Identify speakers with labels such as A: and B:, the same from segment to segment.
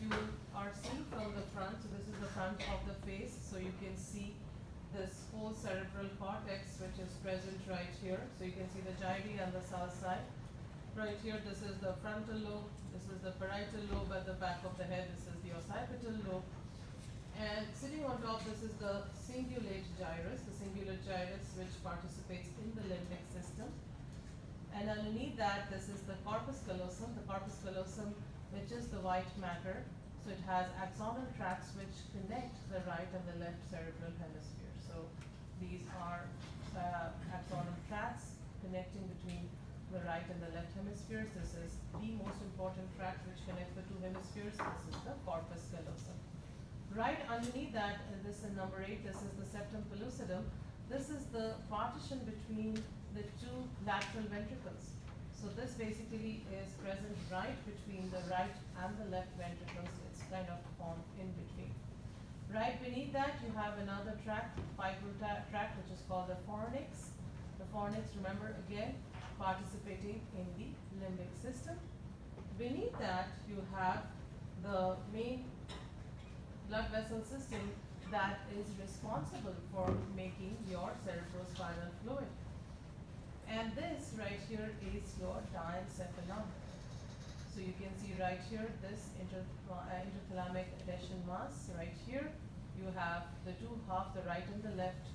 A: you are seeing from the front, so this is the front of the face, so you can see this whole cerebral cortex which is present right here. So you can see the gyri and the sulci. Right here, this is the frontal lobe, this is the parietal lobe at the back of the head, this is the occipital lobe. And sitting on top, this is the cingulate gyrus, which participates in the limbic system. And underneath that, this is the corpus callosum, which is the white matter. So it has axonal tracts which connect the right and the left cerebral hemisphere. So these are axonal tracts connecting between the right and the left hemispheres. This is the most important tract which connects the two hemispheres. This is the corpus callosum. Right underneath that, this is number 8, this is the septum pellucidum. This is the partition between the two lateral ventricles. So this basically is present right between the right and the left ventricles. It's kind of formed in between. Right beneath that, you have another tract, fibral tract, which is called the fornix. The fornix, remember again, participating in the limbic system. Beneath that, you have the main blood vessel system that is responsible for making your cerebrospinal fluid. And this right here is your diencephalon. So you can see right here this interthalamic adhesion mass. Right here you have the two half, the right and the left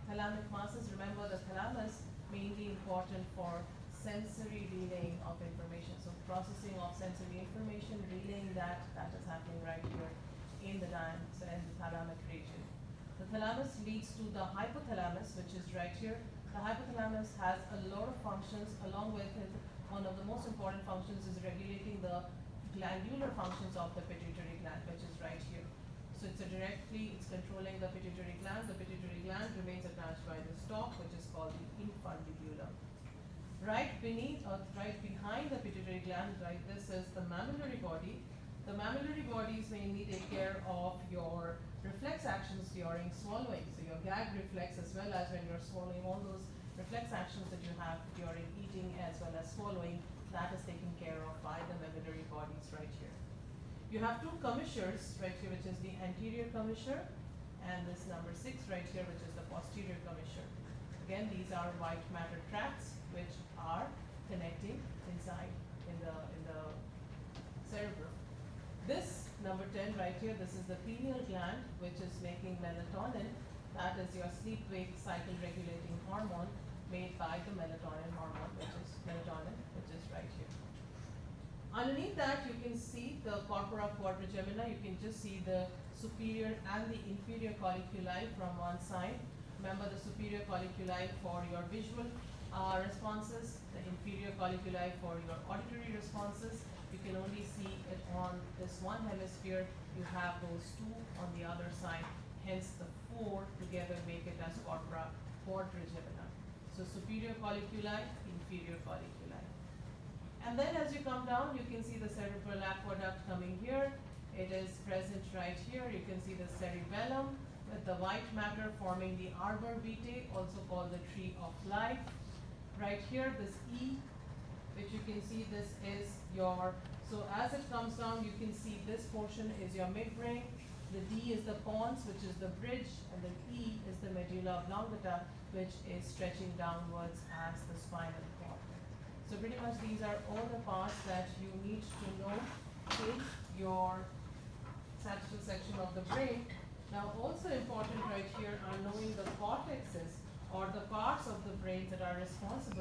A: thalamic masses. Remember, the thalamus mainly important for sensory relaying of information. So processing of sensory information, relaying that is happening right here in the thalamic region. The thalamus leads to the hypothalamus, which is right here. The hypothalamus has a lot of functions. Along with it, one of the most important functions is regulating the glandular functions of the pituitary gland, which is right here. So it's controlling the pituitary gland. The pituitary gland remains attached by the stalk, which is called the infundibulum. Right beneath or right behind the pituitary gland, right, this is the mammillary body. The mammillary bodies mainly take care of your reflex actions during swallowing. So your gag reflex, as well as when you're swallowing, all those reflex actions that you have during eating as well as swallowing, that is taken care of by the mammillary bodies right here. You have two commissures right here, which is the anterior commissure, and this number 6 right here, which is the posterior commissure. Again, these are white matter tracts which are connecting inside in the cerebrum. This number 10 right here, this is the pineal gland, which is making melatonin. That is your sleep-wake cycle regulating hormone made by the melatonin hormone, which is right here. Underneath that, you can see the corpora quadrigemina. You can just see the superior and the inferior colliculi from one side. Remember, the superior colliculi for your visual responses, the inferior colliculi for your auditory responses. You can only see it on this one hemisphere. You have those two on the other side. Hence, the 4 together make it as corpora quadrigemina. So superior colliculi, inferior colliculi. And then as you come down, you can see the cerebral aqueduct coming here. It is present right here. You can see the cerebellum with the white matter forming the arbor vitae, also called the tree of life. Right here, this E, which you can see, this is your, so as it comes down, you can see this portion is your midbrain. The D is the pons, which is the bridge, and the E is the medulla oblongata, which is stretching downwards as the spinal cord. So pretty much these are all the parts that you need to know in your sagittal section of the brain. Now also important right here are knowing the cortexes, or the parts of the brain that are responsible